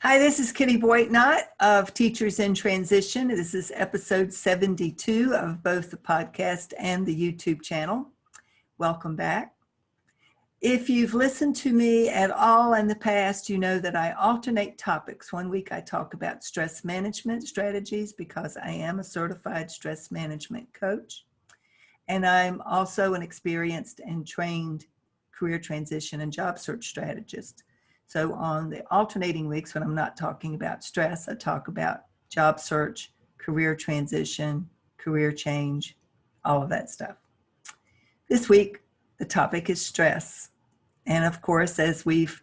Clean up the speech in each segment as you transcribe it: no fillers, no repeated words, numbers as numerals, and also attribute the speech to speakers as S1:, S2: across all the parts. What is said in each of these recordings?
S1: Hi, this is Kitty Boitnott of Teachers in Transition. This is episode 72 of both the podcast and the YouTube channel. Welcome back. If you've listened to me at all in the past, you know that I alternate topics. One week I talk about stress management strategies because I am a certified stress management coach. And I'm also an experienced and trained career transition and job search strategist. So on the alternating weeks when I'm not talking about stress, I talk about job search, career transition, career change, all of that stuff. This week, the topic is stress. And of course, as we've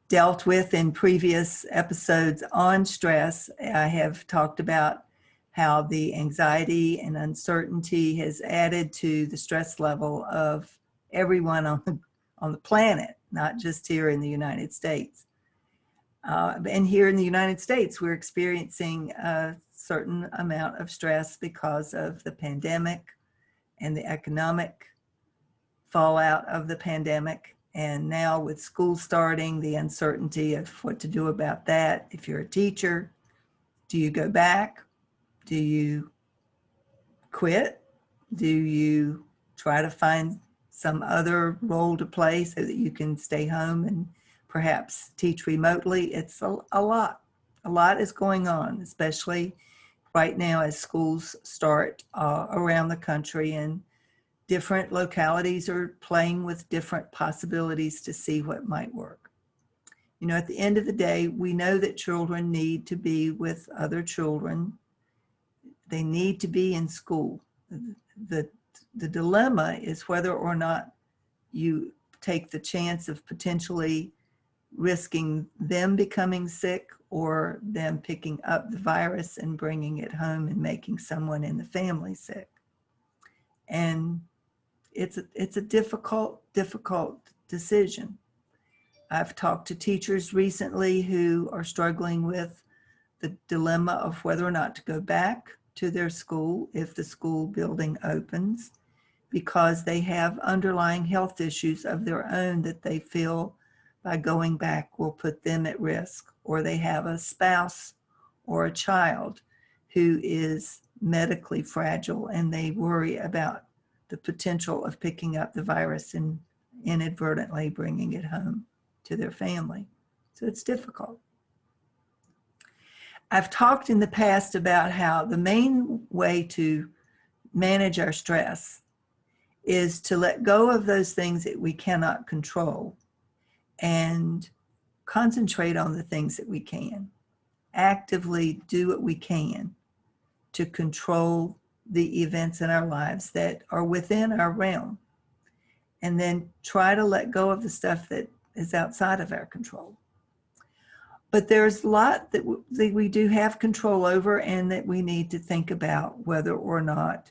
S1: dealt with in previous episodes on stress, I have talked about how the anxiety and uncertainty has added to the stress level of everyone on the planet, not just here in the United States. And here in the United States, we're experiencing a certain amount of stress because of the pandemic and the economic fallout of the pandemic. And now with school starting, the uncertainty of what to do about that. If you're a teacher, do you go back? Do you quit? Do you try to find some other role to play so that you can stay home and perhaps teach remotely? It's a lot. A lot is going on, especially right now as schools start around the country, and different localities are playing with different possibilities to see what might work. You know, at the end of the day, we know that children need to be with other children. They need to be in school. The dilemma is whether or not you take the chance of potentially risking them becoming sick or them picking up the virus and bringing it home and making someone in the family sick. And it's a difficult decision. I've talked to teachers recently who are struggling with the dilemma of whether or not to go back to their school if the school building opens, because they have underlying health issues of their own that they feel by going back will put them at risk, or they have a spouse or a child who is medically fragile and they worry about the potential of picking up the virus and inadvertently bringing it home to their family. So it's difficult. I've talked in the past about how the main way to manage our stress is to let go of those things that we cannot control and concentrate on the things that we can. Actively do what we can to control the events in our lives that are within our realm, and then try to let go of the stuff that is outside of our control. But there's a lot that we do have control over, and that we need to think about whether or not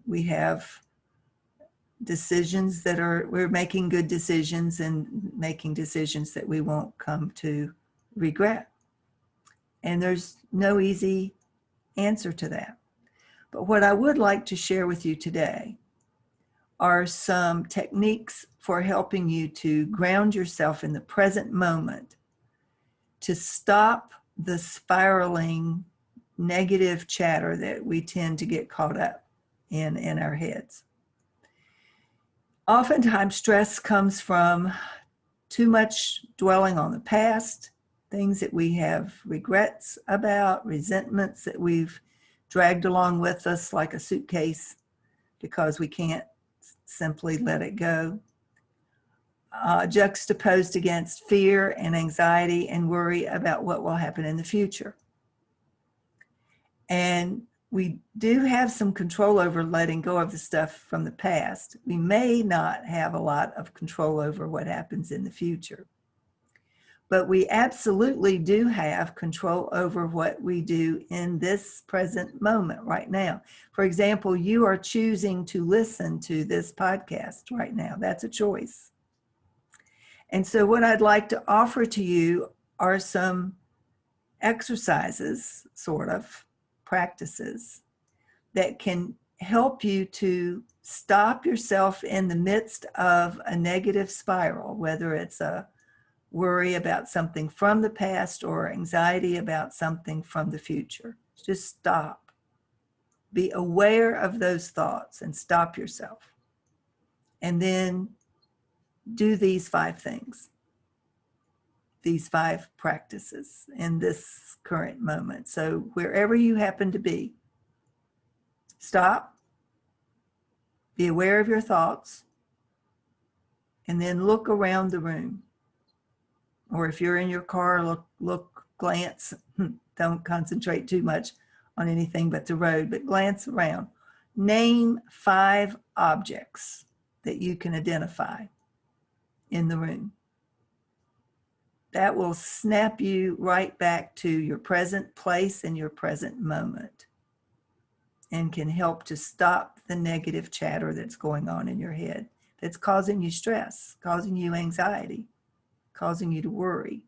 S1: we have decisions that we're making good decisions and making decisions that we won't come to regret. And there's no easy answer to that. But what I would like to share with you today are some techniques for helping you to ground yourself in the present moment, to stop the spiraling negative chatter that we tend to get caught up in our heads. Oftentimes, stress comes from too much dwelling on the past, things that we have regrets about, resentments that we've dragged along with us like a suitcase because we can't simply let it go. Juxtaposed against fear and anxiety and worry about what will happen in the future. And we do have some control over letting go of the stuff from the past. We may not have a lot of control over what happens in the future. But we absolutely do have control over what we do in this present moment right now. For example, you are choosing to listen to this podcast right now. That's a choice. And so what I'd like to offer to you are some exercises, sort of practices, that can help you to stop yourself in the midst of a negative spiral, whether it's a worry about something from the past or anxiety about something from the future. Just stop. Be aware of those thoughts and stop yourself. And then do these 5 things, these 5 practices in this current moment. So wherever you happen to be, stop, be aware of your thoughts, and then look around the room. Or if you're in your car, look, glance, don't concentrate too much on anything but the road, but glance around. Name 5 objects that you can identify in the room. That will snap you right back to your present place and your present moment, and can help to stop the negative chatter that's going on in your head, that's causing you stress, causing you anxiety, causing you to worry.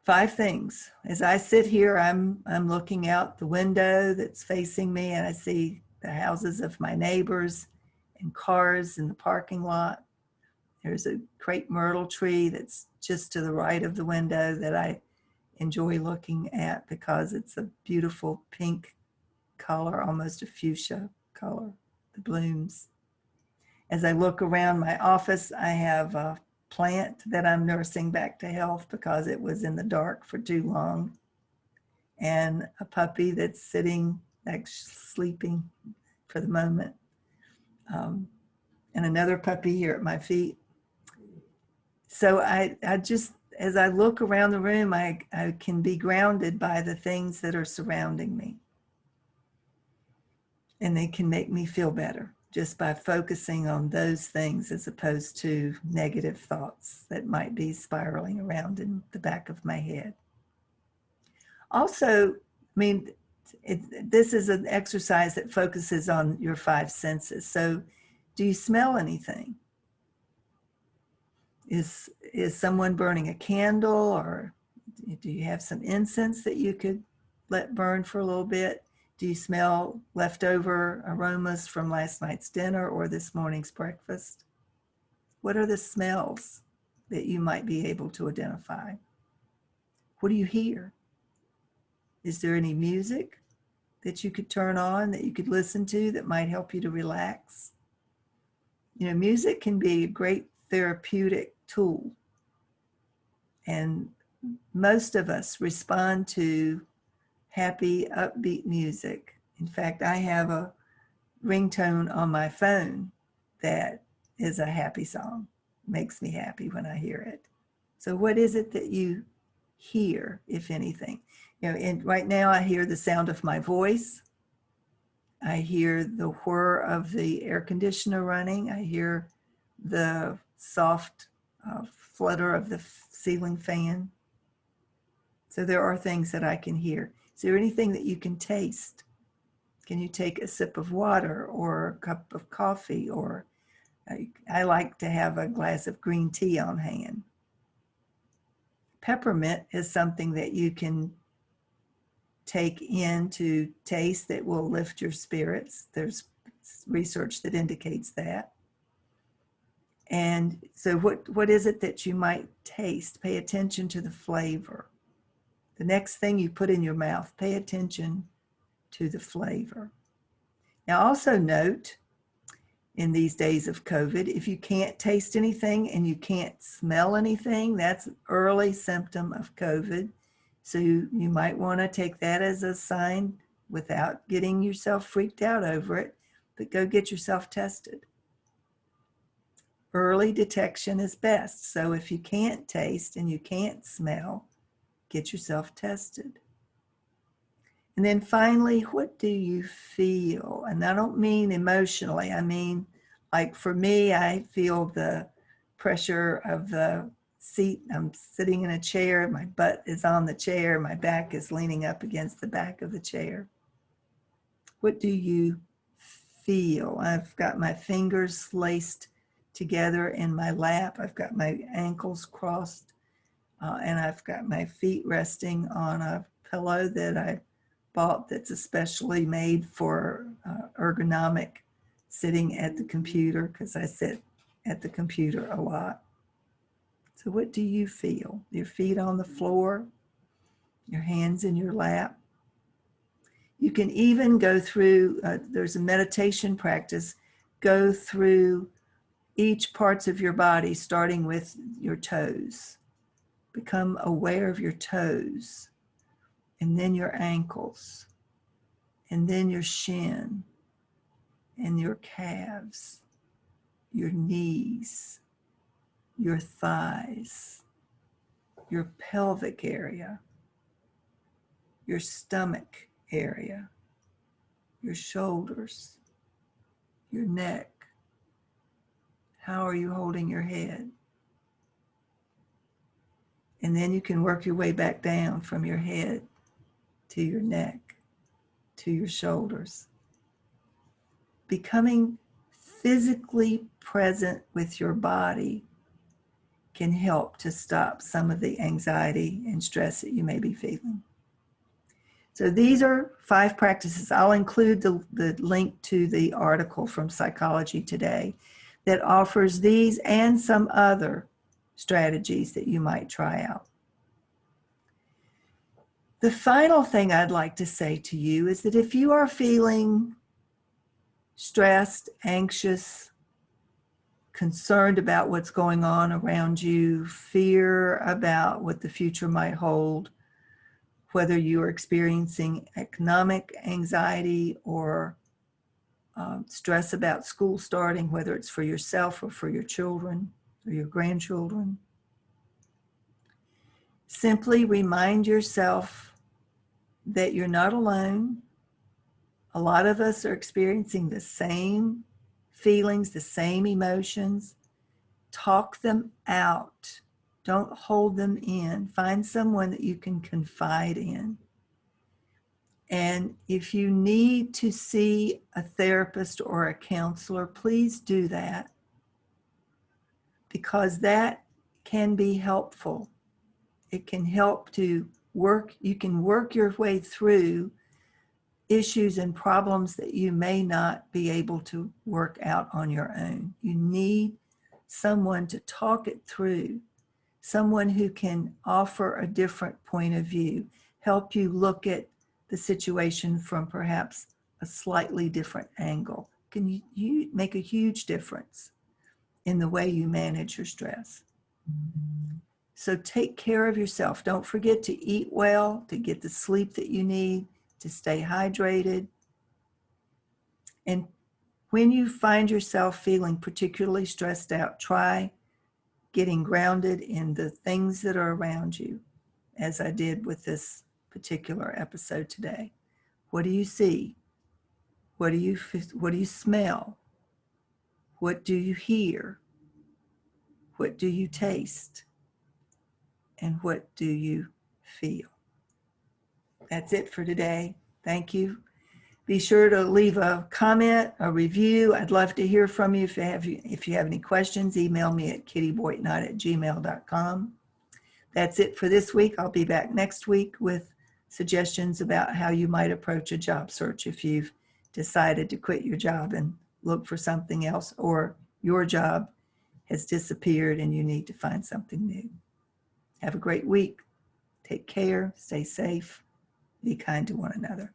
S1: 5 things. As I sit here, I'm looking out the window that's facing me, and I see the houses of my neighbors and cars in the parking lot. There's a crepe myrtle tree that's just to the right of the window that I enjoy looking at because it's a beautiful pink color, almost a fuchsia color, the blooms. As I look around my office, I have a plant that I'm nursing back to health because it was in the dark for too long, and a puppy that's sitting, actually sleeping for the moment, and another puppy here at my feet. So I just, as I look around the room, I can be grounded by the things that are surrounding me. And they can make me feel better just by focusing on those things as opposed to negative thoughts that might be spiraling around in the back of my head. Also, this is an exercise that focuses on your 5 senses. So do you smell anything? Is someone burning a candle, or do you have some incense that you could let burn for a little bit? Do you smell leftover aromas from last night's dinner or this morning's breakfast? What are the smells that you might be able to identify? What do you hear? Is there any music that you could turn on, that you could listen to, that might help you to relax? You know, music can be a great therapeutic tool. And most of us respond to happy, upbeat music. In fact, I have a ringtone on my phone that is a happy song. Makes me happy when I hear it. So what is it that you hear, if anything? You know, and right now I hear the sound of my voice. I hear the whir of the air conditioner running. I hear the soft flutter of the ceiling fan. So there are things that I can hear. Is there anything that you can taste? Can you take a sip of water or a cup of coffee? Or I like to have a glass of green tea on hand. Peppermint is something that you can take in to taste that will lift your spirits. There's research that indicates that. And so what is it that you might taste? Pay attention to the flavor. The next thing you put in your mouth, pay attention to the flavor. Now also note, in these days of COVID, if you can't taste anything and you can't smell anything, that's an early symptom of COVID. So you might want to take that as a sign without getting yourself freaked out over it, but go get yourself tested. Early detection is best. So if you can't taste and you can't smell, get yourself tested. And then finally, what do you feel? And I don't mean emotionally. I mean, like for me, I feel the pressure of the seat. I'm sitting in a chair. My butt is on the chair. My back is leaning up against the back of the chair. What do you feel? I've got my fingers laced together in my lap. I've got my ankles crossed, and I've got my feet resting on a pillow that I bought that's especially made for ergonomic sitting at the computer, because I sit at the computer a lot. So what do you feel? Your feet on the floor, your hands in your lap. You can even go through, there's a meditation practice, go through each parts of your body, starting with your toes. Become aware of your toes, and then your ankles, and then your shin, and your calves, your knees, your thighs, your pelvic area, your stomach area, your shoulders, your neck. How are you holding your head? And then you can work your way back down from your head to your neck, to your shoulders. Becoming physically present with your body can help to stop some of the anxiety and stress that you may be feeling. So these are 5 practices. I'll include the link to the article from Psychology Today that offers these and some other strategies that you might try out. The final thing I'd like to say to you is that if you are feeling stressed, anxious, concerned about what's going on around you, fear about what the future might hold, whether you are experiencing economic anxiety or stress about school starting, whether it's for yourself or for your children or your grandchildren, simply remind yourself that you're not alone. A lot of us are experiencing the same feelings, the same emotions. Talk them out. Don't hold them in. Find someone that you can confide in. And if you need to see a therapist or a counselor, please do that, because that can be helpful. It can help to work, you can work your way through issues and problems that you may not be able to work out on your own. You need someone to talk it through, someone who can offer a different point of view, help you look at the situation from perhaps a slightly different angle. Can you make a huge difference in the way you manage your stress. So take care of yourself. Don't forget to eat well, to get the sleep that you need, to stay hydrated. And when you find yourself feeling particularly stressed out, try getting grounded in the things that are around you, as I did with this particular episode today. What do you see? What do you smell? What do you hear? What do you taste? And what do you feel? That's it for today. Thank you. Be sure to leave a comment, a review. I'd love to hear from you. If you have any questions, email me at kittyboitnott@gmail.com. That's it for this week. I'll be back next week with suggestions about how you might approach a job search if you've decided to quit your job and look for something else, or your job has disappeared and you need to find something new. Have a great week. Take care. Stay safe. Be kind to one another.